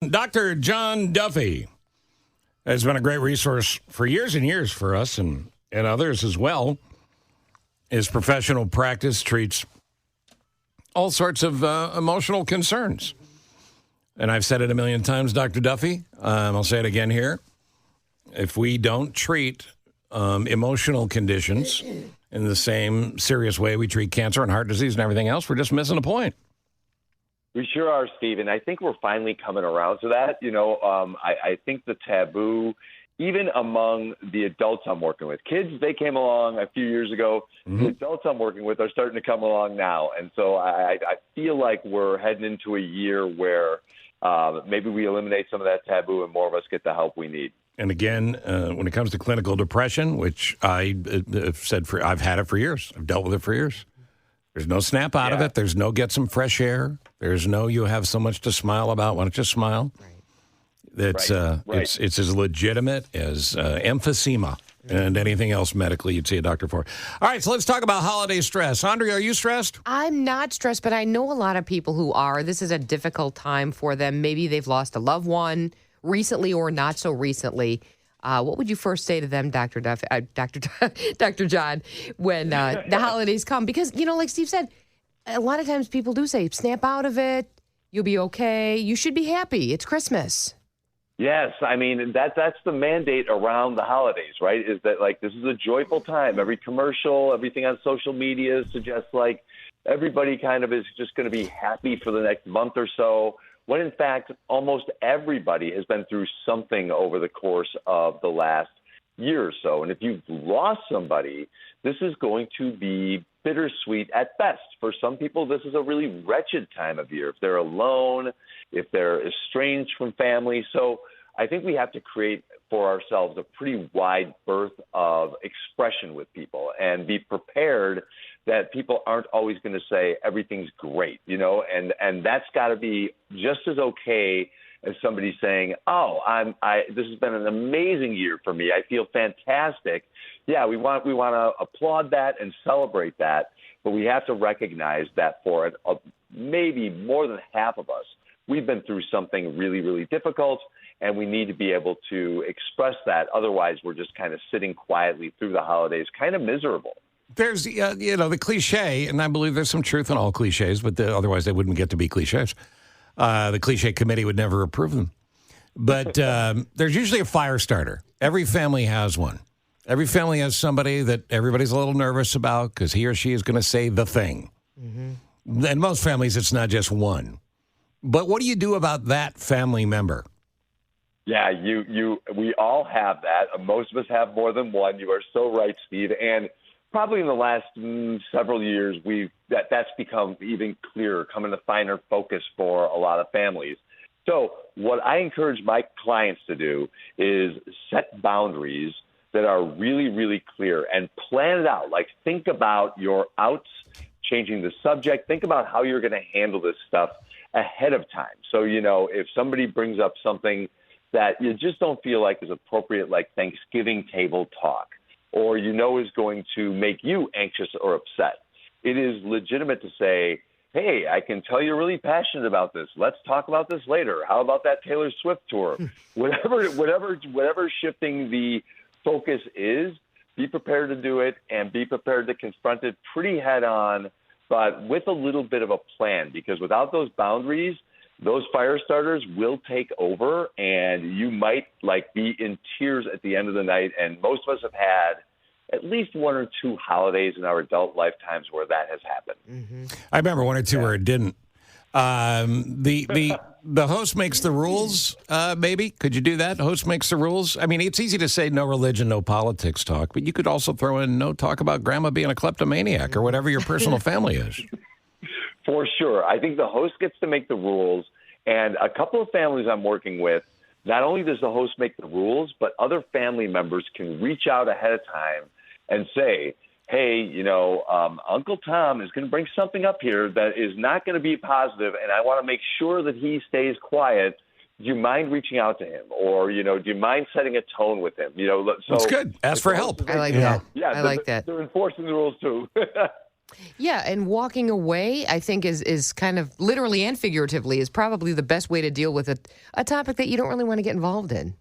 Dr. John Duffy has been a great resource for years and years for us and others as well. His professional practice treats all sorts of emotional concerns. And I've said it a million times, Dr. Duffy. I'll say it again here. If we don't treat emotional conditions in the same serious way we treat cancer and heart disease and everything else, we're just missing a point. We sure are, Steve, and I think we're finally coming around to that. I think the taboo, even among the adults I'm working with, kids, they came along a few years ago. Mm-hmm. The adults I'm working with are starting to come along now. And so I feel like we're heading into a year where maybe we eliminate some of that taboo and more of us get the help we need. And again, when it comes to clinical depression, which I've had it for years. I've dealt with it for years. There's no snap out of it. There's no get some fresh air. There's no you have so much to smile about. Why don't you smile? Right. It's as legitimate as emphysema and anything else medically you'd see a doctor for. All right, so let's talk about holiday stress. Andrea, are you stressed? I'm not stressed, but I know a lot of people who are. This is a difficult time for them. Maybe they've lost a loved one recently or not so recently. What would you first say to them, Dr. John, when the holidays come? Because, like Steve said, a lot of times people do say, snap out of it. You'll be okay. You should be happy. It's Christmas. Yes. I mean, that's the mandate around the holidays, right? Is that this is a joyful time. Every commercial, everything on social media suggests everybody kind of is just going to be happy for the next month or so. When in fact, almost everybody has been through something over the course of the last year or so. And if you've lost somebody, this is going to be bittersweet at best. For some people, this is a really wretched time of year. If they're alone, if they're estranged from family. So I think we have to create for ourselves a pretty wide berth of expression with people and be prepared that people aren't always going to say everything's great, and that's got to be just as okay as somebody saying, this has been an amazing year for me. I feel fantastic. Yeah, we want to applaud that and celebrate that, but we have to recognize that for maybe more than half of us, we've been through something really, really difficult, and we need to be able to express that. Otherwise, we're just kind of sitting quietly through the holidays, kind of miserable. There's, the cliche, and I believe there's some truth in all cliches, but otherwise they wouldn't get to be cliches. The cliche committee would never approve them. But there's usually a fire starter. Every family has one. Every family has somebody that everybody's a little nervous about because he or she is going to say the thing. Mm-hmm. In most families, it's not just one. But what do you do about that family member? Yeah, we all have that. Most of us have more than one. You are so right, Steve. And probably in the last several years, that's become even clearer, come into finer focus for a lot of families. So what I encourage my clients to do is set boundaries that are really, really clear and plan it out. Think about your outs, changing the subject. Think about how you're going to handle this stuff ahead of time. So, if somebody brings up something that you just don't feel like is appropriate, like Thanksgiving table talk, or is going to make you anxious or upset, it is legitimate to say, hey, I can tell you're really passionate about this. Let's talk about this later. How about that Taylor Swift tour? Whatever shifting the focus is, be prepared to do it and be prepared to confront it pretty head on, but with a little bit of a plan, because without those boundaries, those fire starters will take over, and you might be in tears at the end of the night. And most of us have had at least one or two holidays in our adult lifetimes where that has happened. Mm-hmm. I remember one or two where it didn't. The host makes the rules, maybe. Could you do that? The host makes the rules. I mean, it's easy to say no religion, no politics talk, but you could also throw in no talk about grandma being a kleptomaniac or whatever your personal family is. For sure. I think the host gets to make the rules. And a couple of families I'm working with, not only does the host make the rules, but other family members can reach out ahead of time and say, hey, Uncle Tom is going to bring something up here that is not going to be positive, and I want to make sure that he stays quiet. Do you mind reaching out to him? Or, do you mind setting a tone with him? So that's good. Ask for help. I like that. Yeah, I like that. They're enforcing the rules, too. Yeah, and walking away, I think, is kind of literally and figuratively is probably the best way to deal with a topic that you don't really want to get involved in.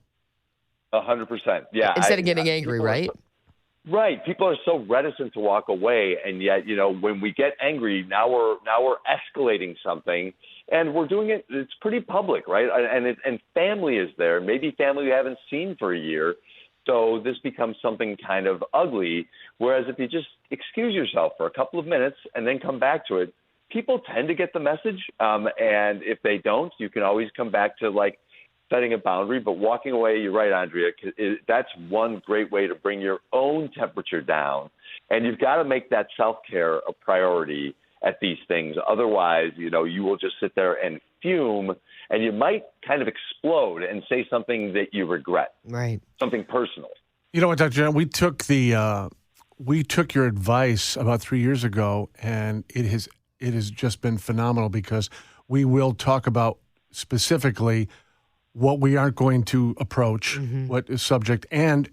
100%. Yeah. Instead of getting angry, right? Right. People are so reticent to walk away, and yet, when we get angry, now we're escalating something, and we're doing it. It's pretty public, right? And family is there. Maybe family we haven't seen for a year, so this becomes something kind of ugly. Whereas if you just excuse yourself for a couple of minutes and then come back to it, people tend to get the message. And if they don't, you can always come back to setting a boundary. But walking away, you're right, Andrea, that's one great way to bring your own temperature down. And you've got to make that self-care a priority at these things. Otherwise, you will just sit there and fume, and you might kind of explode and say something that you regret. Right. Something personal. You know what, Dr. John, we took your advice about 3 years ago, and it has just been phenomenal because we will talk about specifically what we aren't going to approach, what is subject, and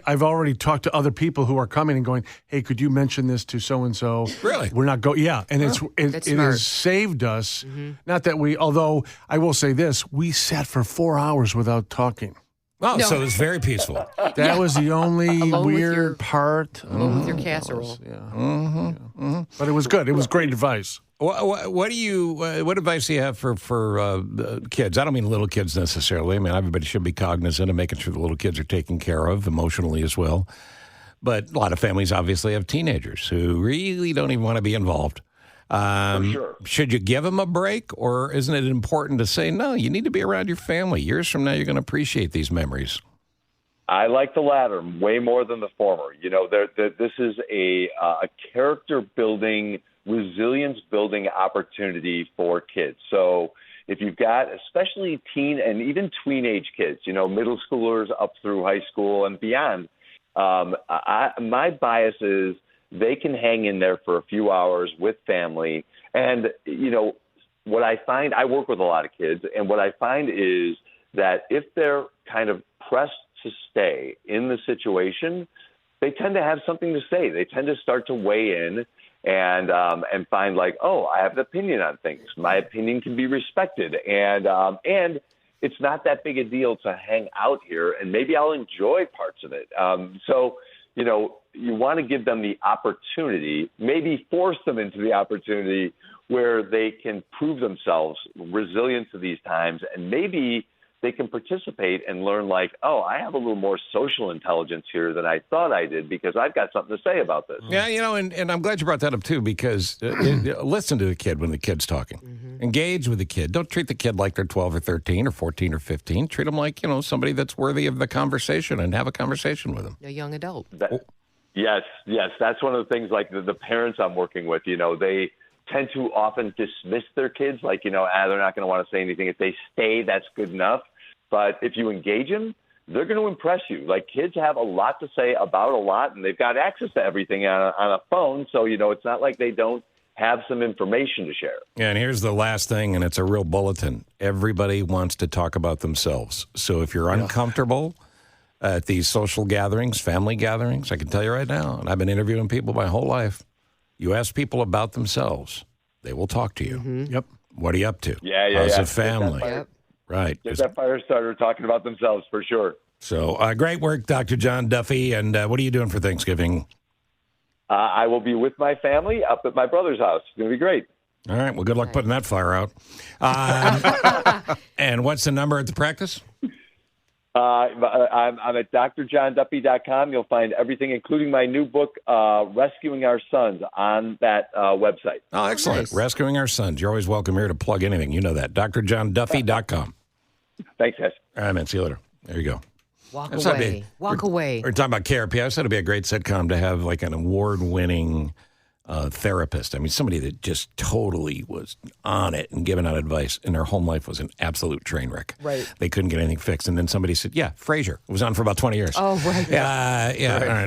I've already talked to other people who are coming and going, hey, could you mention this to so-and-so? Really? We're not going, yeah. And it has saved us. Not that although I will say this, we sat for 4 hours without talking. Oh, so it was very peaceful. That was the only Alone with weird part. Along with your casserole. Yeah. But it was good. It was great advice. What advice do you have for kids? I don't mean little kids necessarily. I mean, everybody should be cognizant of making sure the little kids are taken care of emotionally as well. But a lot of families obviously have teenagers who really don't even want to be involved. For sure. Should you give them a break, or isn't it important to say, no, you need to be around your family? Years from now, you're going to appreciate these memories. I like the latter way more than the former. This is a character-building, resilience-building opportunity for kids. So if you've got especially teen and even tween-age kids, middle schoolers up through high school and beyond, my bias is they can hang in there for a few hours with family. And, what I find, I work with a lot of kids, and what I find is that if they're kind of pressed to stay in the situation, they tend to have something to say. They tend to start to weigh in and find oh, I have an opinion on things. My opinion can be respected. And it's not that big a deal to hang out here, and maybe I'll enjoy parts of it. So you want to give them the opportunity, maybe force them into the opportunity where they can prove themselves resilient to these times, and maybe they can participate and learn oh, I have a little more social intelligence here than I thought I did because I've got something to say about this. Yeah, and I'm glad you brought that up too, because listen to the kid when the kid's talking. Engage with the kid. Don't treat the kid like they're 12 or 13 or 14 or 15. Treat them like, somebody that's worthy of the conversation, and have a conversation with them. A young adult. Yes. That's one of the things the parents I'm working with, they tend to often dismiss their kids they're not going to want to say anything. If they stay, that's good enough. But if you engage them, they're going to impress you. Kids have a lot to say about a lot, and they've got access to everything on a phone. So, it's not like they don't have some information to share. Yeah, and here's the last thing, and it's a real bulletin. Everybody wants to talk about themselves. So if you're uncomfortable at these social gatherings, family gatherings, I can tell you right now, and I've been interviewing people my whole life, you ask people about themselves, they will talk to you. Yep. What are you up to? Yeah. How's the family? Yep. Right. Get that fire starter talking about themselves for sure. So great work, Dr. John Duffy. And what are you doing for Thanksgiving? I will be with my family up at my brother's house. It's going to be great. All right. Well, good luck putting that fire out. And what's the number at the practice? I'm at drjohnduffy.com. You'll find everything, including my new book, Rescuing Our Sons, on that website. Oh, excellent. Nice. Rescuing Our Sons. You're always welcome here to plug anything. You know that. drjohnduffy.com. Thanks, guys. All right, man. See you later. There you go. Walk That's away. Walk away. We're talking about KRP. I said it'd be a great sitcom to have an award-winning therapist. I mean, somebody that just totally was on it and giving out advice, and their home life was an absolute train wreck. Right. They couldn't get anything fixed. And then somebody said, yeah, Frasier. It was on for about 20 years. Oh, right. Yeah. All right.